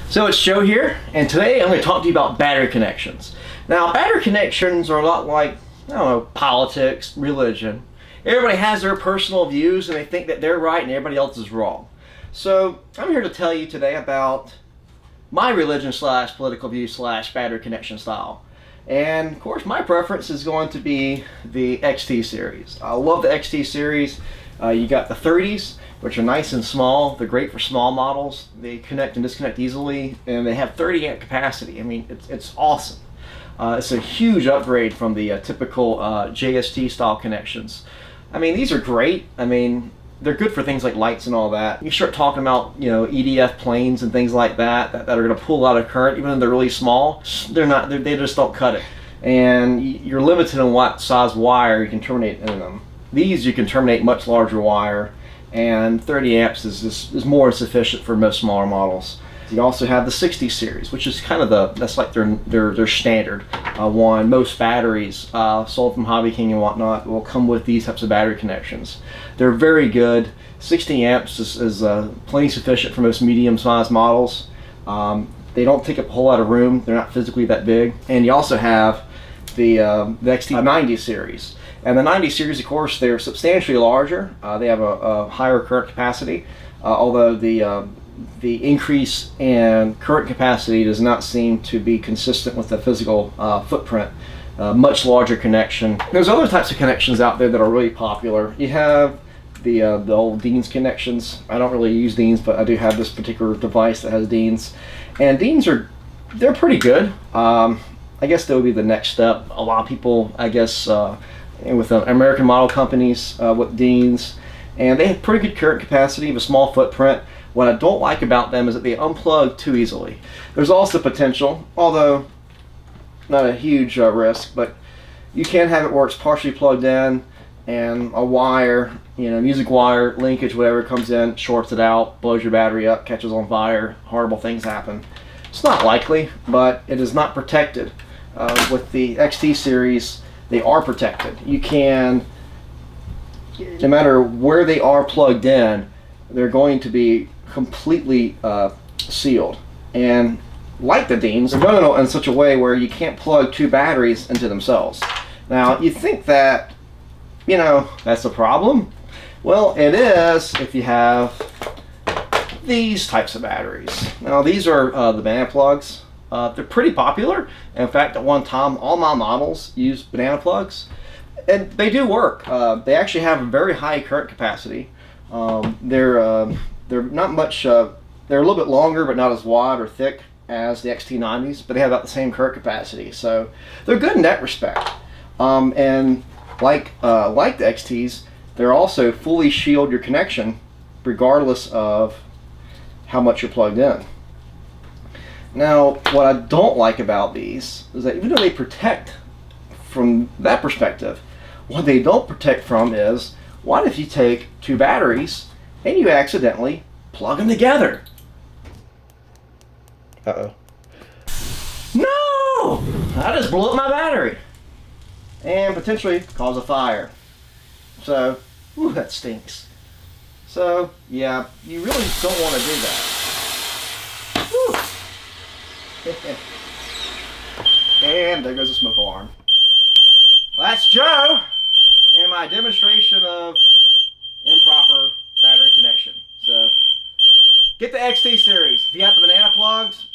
So it's Joe here, and today I'm going to talk to you about battery connections. Now, battery connections are a lot like, I don't know, politics, religion. Everybody has their personal views and they think that they're right and everybody else is wrong. So I'm here to tell you today about my religion slash political view slash battery connection style. And of course my preference is going to be the XT series. I love the XT series. You got the 30s, which are nice and small. They're great for small models. They connect and disconnect easily, and they have 30 amp capacity. I mean, it's awesome. It's a huge upgrade from the typical JST style connections. I mean, these are great. I mean, they're good for things like lights and all that. You start talking about, you know, EDF planes and things like that that are going to pull out of current, even though they're really small. They just don't cut it. And you're limited on what size wire you can terminate in them. These you can terminate much larger wire, and 30 amps is more than sufficient for most smaller models. You also have the 60 series, which is kind of that's like their standard one. Most batteries sold from Hobby King and whatnot will come with these types of battery connections. They're very good. 60 amps is plenty sufficient for most medium-sized models. They don't take up a whole lot of room. They're not physically that big. And you also have the XT90 series. And the 90 series, of course, they're substantially larger. They have a higher current capacity, although the increase in current capacity does not seem to be consistent with the physical footprint. Much larger connection. There's other types of connections out there that are really popular. You have the old Dean's connections. I don't really use Dean's, but I do have this particular device that has Dean's, and Dean's they're pretty good. I guess that would be the next step. A lot of people, I guess, with American model companies with Dean's, and they have pretty good current capacity of a small footprint. What I don't like about them is that they unplug too easily. There's also potential, although not a huge risk, but you can have it where it's partially plugged in and a wire, you know, music wire, linkage, whatever comes in, shorts it out, blows your battery up, catches on fire, horrible things happen. It's not likely, but it is not protected. With the XT series, they are protected. You can, no matter where they are plugged in, they're going to be completely sealed. And like the Dean's, they're done in such a way where you can't plug two batteries into themselves. Now, you think that, you know, that's a problem? Well, it is if you have these types of batteries. Now, these are the banana plugs. They're pretty popular. In fact, at one time, all my models use banana plugs, and they do work. They actually have a very high current capacity. They're not much. They're a little bit longer, but not as wide or thick as the XT90s. But they have about the same current capacity, so they're good in that respect. And like the XTs, they're also fully shield your connection, regardless of how much you're plugged in. Now, what I don't like about these is that even though they protect from that perspective, what they don't protect from is, what if you take two batteries and you accidentally plug them together? Uh-oh. No! I just blew up my battery and potentially cause a fire. So, ooh, that stinks. So, yeah, you really don't want to do that. Whew. And there goes the smoke alarm. Well, that's Joe and my demonstration of improper battery connection. So get the XT series. If you got the banana plugs,